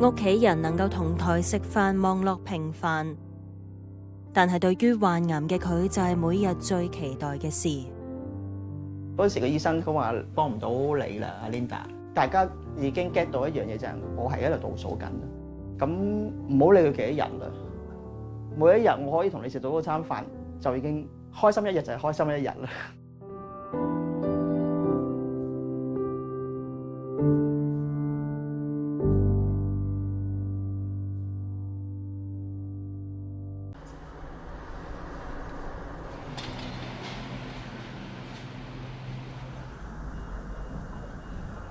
屋企人能夠同台食飯，望落平凡，但係對於患癌嘅佢就係每日最期待嘅事。嗰時個醫生佢話幫唔到你啦，阿 Linda。大家已經 get 到一樣嘢就係我係喺度倒數緊，咁唔好理佢幾多日啦。每一日我可以同你食到嗰餐飯，就已經開心一日就係開心一日啦。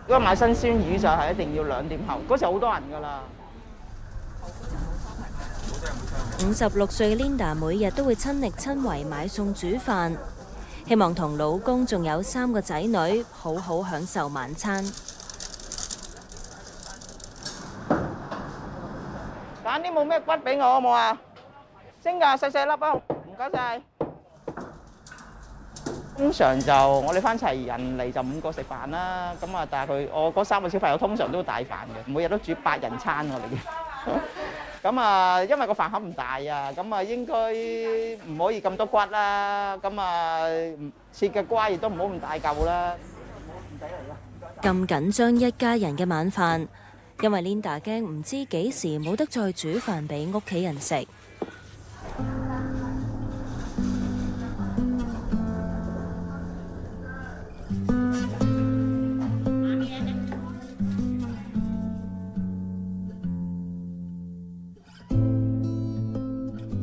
如果買新鮮魚就係一定要2點後，嗰時好多人㗎啦。56歲嘅 Linda 每日都會親力親為買餸煮飯，希望同老公仲有3個仔女好好享受晚餐。揀啲冇咩骨俾我好冇啊？蒸㗎，細細粒啊！唔該晒。通常就我哋翻齊人嚟就5個食飯啦，咁啊，但係我嗰3個小朋友通常都大飯嘅，每日都煮8人餐我哋。咁啊，因為個飯盒唔大啊，咁啊應該唔可以咁多骨啦，咁啊切嘅瓜亦都唔好咁大嚿啦。咁緊張一家人嘅晚飯，因為 Linda 驚唔知幾時冇得再煮飯俾屋企人食。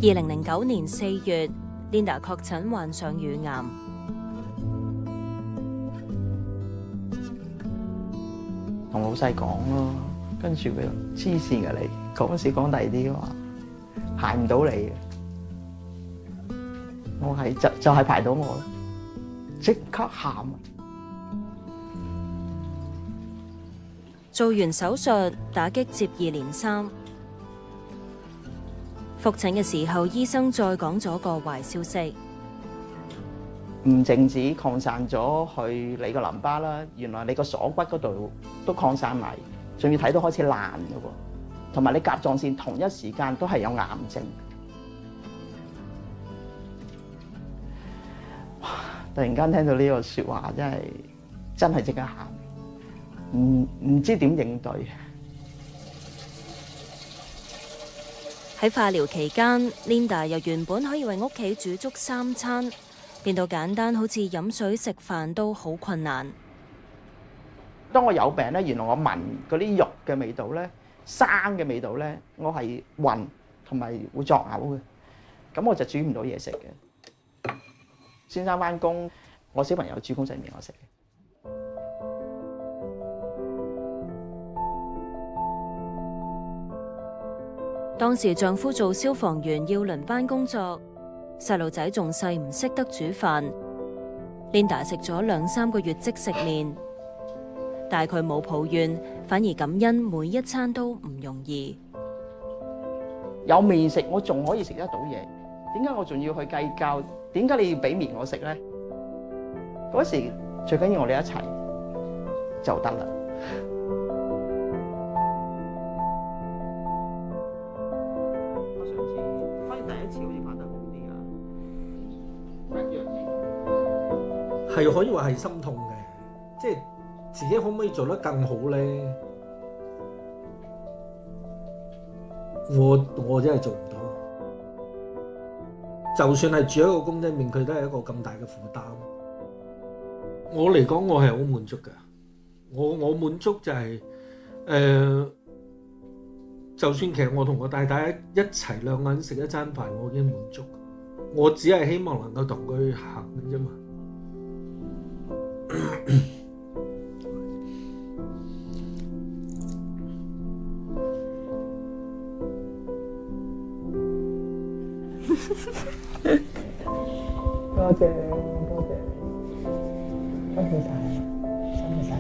2009年4月，Linda 確診患上乳癌。同老細講咯，跟住佢黐線㗎你，嗰時講第二啲話排唔到你嘅，我係就係排到我啦，即刻喊。做完手術，打擊接二連三。復診嘅時候，醫生再講咗個壞消息，唔淨止擴散咗去你個淋巴啦，原來你個鎖骨嗰度都擴散埋，仲要睇到開始爛嘅喎，同埋你甲狀腺同一時間都係有癌症。哇！突然間聽到呢個説話，真係即刻喊，唔知點應對。喺化療期間，Linda 由原本可以為屋企煮足3餐，變到簡單好似飲水食飯都好困難。當我有病咧，原來我聞嗰啲肉嘅味道咧、生嘅味道咧，我係暈同埋會作嘔嘅，咁我就煮唔到嘢食嘅。先生返工，我小朋友煮公仔麵我食。當時丈夫做消防員要輪班工作，細路仔仲細唔識得煮飯。Linda 食咗2-3個月即食麵，但係佢冇抱怨，反而感恩每一餐都唔容易。有麵食，我仲可以食得到嘢，點解我仲要去計較？點解你要俾麵我食咧？嗰時最緊要我哋一齊就得啦。係可以話係心痛嘅，即係自己可唔可以做得更好咧？我真係做唔到。就算係煮一個公仔麵，佢都係一個咁大嘅負擔。我嚟講，我係好滿足嘅。我滿足就係就算其實我同我太太一齊2個人食一餐飯，我已經滿足。我只係希望能夠同佢行嘅啫嘛。多謝多謝，多謝晒，多謝晒。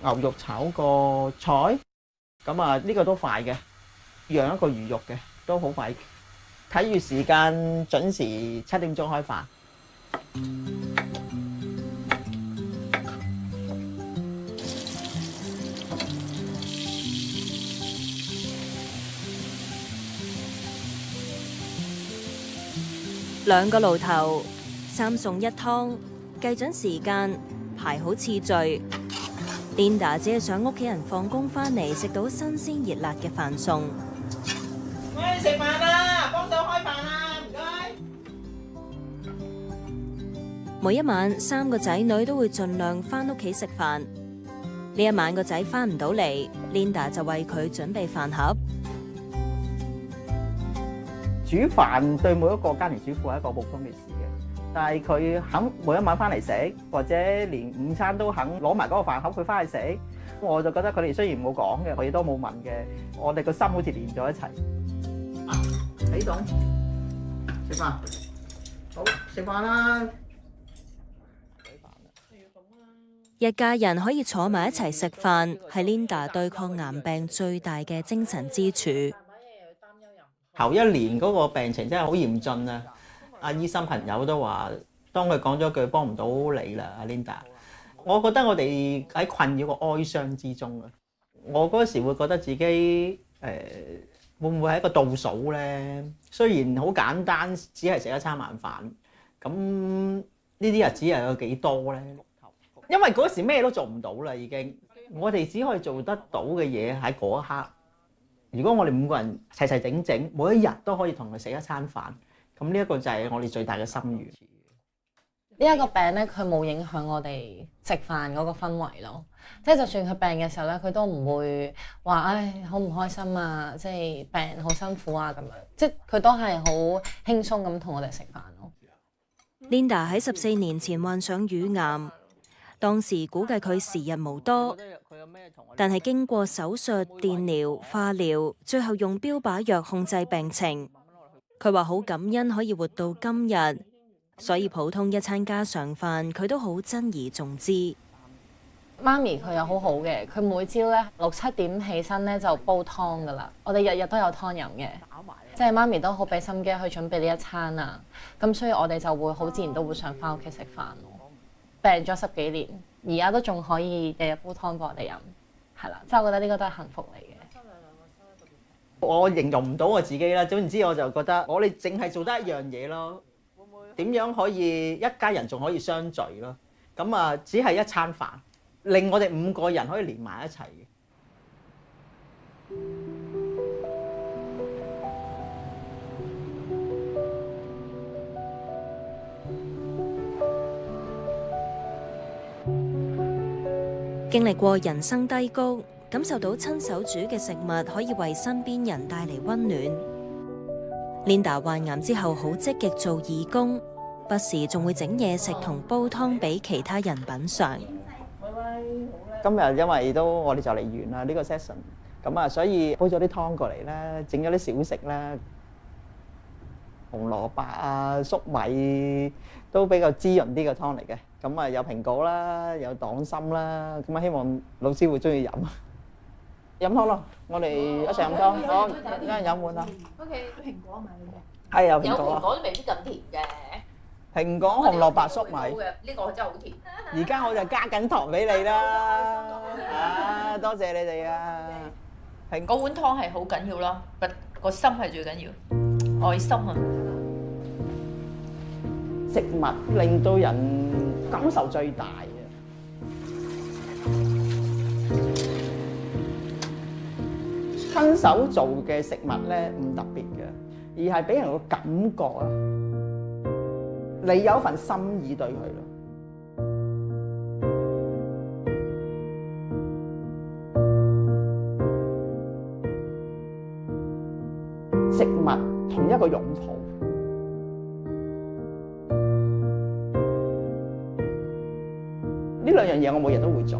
牛肉炒個菜，咁啊呢個都快嘅，養一個魚肉嘅都好快。睇住時間，準時7點鐘開飯。2個爐頭，3餸1湯，計準時間，排好次序。Linda 只係想屋企人放工返嚟食到新鮮熱辣嘅飯餸。喂，食飯啦，幫手開飯啦，唔該。每一晚3個仔女都會盡量返屋企食飯。呢一晚個仔返唔到嚟，Linda 就為佢準備飯盒。煮飯對每一個家庭主婦係一個普通嘅事嘅，但係佢肯每一晚翻嚟食，或者連午餐都肯攞埋嗰個飯盒佢翻去食，我就覺得佢哋雖然冇講嘅，佢哋都冇問嘅，我哋個心好似連咗一齊。李總，食飯，好食飯啦！一家人可以坐埋一齊食飯，係 Linda 對抗癌病最大嘅精神支柱。頭1年嗰個病情真係好嚴峻啊！阿醫生朋友都話，當佢講咗句幫唔到你啦，阿 Linda。我覺得我哋喺困擾個哀傷之中啊！我嗰時會覺得自己會唔會係一個倒數咧？雖然好簡單，只係食一餐晚飯，咁呢啲日子又有幾多咧？因為嗰時咩都做唔到啦，已經。我哋只可以做得到嘅嘢喺嗰一刻。如果我哋5個人齊齊整整，每一日都可以同佢食一餐飯，咁呢一個就係我哋最大嘅心願。呢一個病咧，佢冇影響我哋食飯嗰個氛圍咯。即係就算佢病嘅時候咧，佢都唔會話唉好唔開心啊，即係病好辛苦啊咁樣。即係佢都係好輕鬆咁同我哋食飯咯。Linda 喺14年前患上乳癌，當時估計佢時日無多。但係經過手術、電療、化療，最後用標靶藥控制病情。佢話好感恩可以活到今日，所以普通一餐家常飯佢都好珍而重之。媽咪佢又好好嘅，佢每朝咧6、7點起身咧就煲湯噶啦，我哋日日都有湯飲嘅，即係媽咪都好俾心機去準備呢一餐啊。咁所以我哋就會好自然都會想翻屋企食飯咯。病咗10幾年，而家都仲可以日日煲湯俾我哋飲。係啦，即係我覺得呢個都係幸福嚟嘅。我形容唔到我自己啦，總言之我就覺得我哋淨係做得一樣嘢咯。點樣可以一家人仲可以相聚咯？咁啊，只係一餐飯，令我哋5個人可以連埋一齊嘅。經歷過人生低谷，感受到親手煮嘅食物可以為身邊人帶嚟溫暖。Linda 患癌之後好積極做義工，不時仲會整嘢食同煲湯俾其他人品嚐。今日因為我哋就嚟完啦呢個 session， 咁啊，所以煲咗啲湯過嚟啦，整咗啲小食啦，紅蘿蔔啊、粟米都比較滋潤啲嘅湯嚟嘅。咁啊，有蘋果啦，有黨參啦，咁啊，希望老師會中意飲。飲湯咯，我哋一齊飲湯。好，一人飲碗啦。O.K. 蘋果咪係有蘋果啊。有蘋果都未必咁甜嘅。蘋果、紅蘿蔔、粟米。呢個真係好甜。而家我就加緊糖俾你啦。啊，多謝你哋啊。嗰碗湯係好緊要咯，個心係最緊要，愛心啊！食物令到人感受最大嘅。親手做嘅食物咧唔特別嘅，而係俾人個感覺啊，你有份心意對佢咯。食物同一個擁抱。呢兩樣嘢我每日都會做。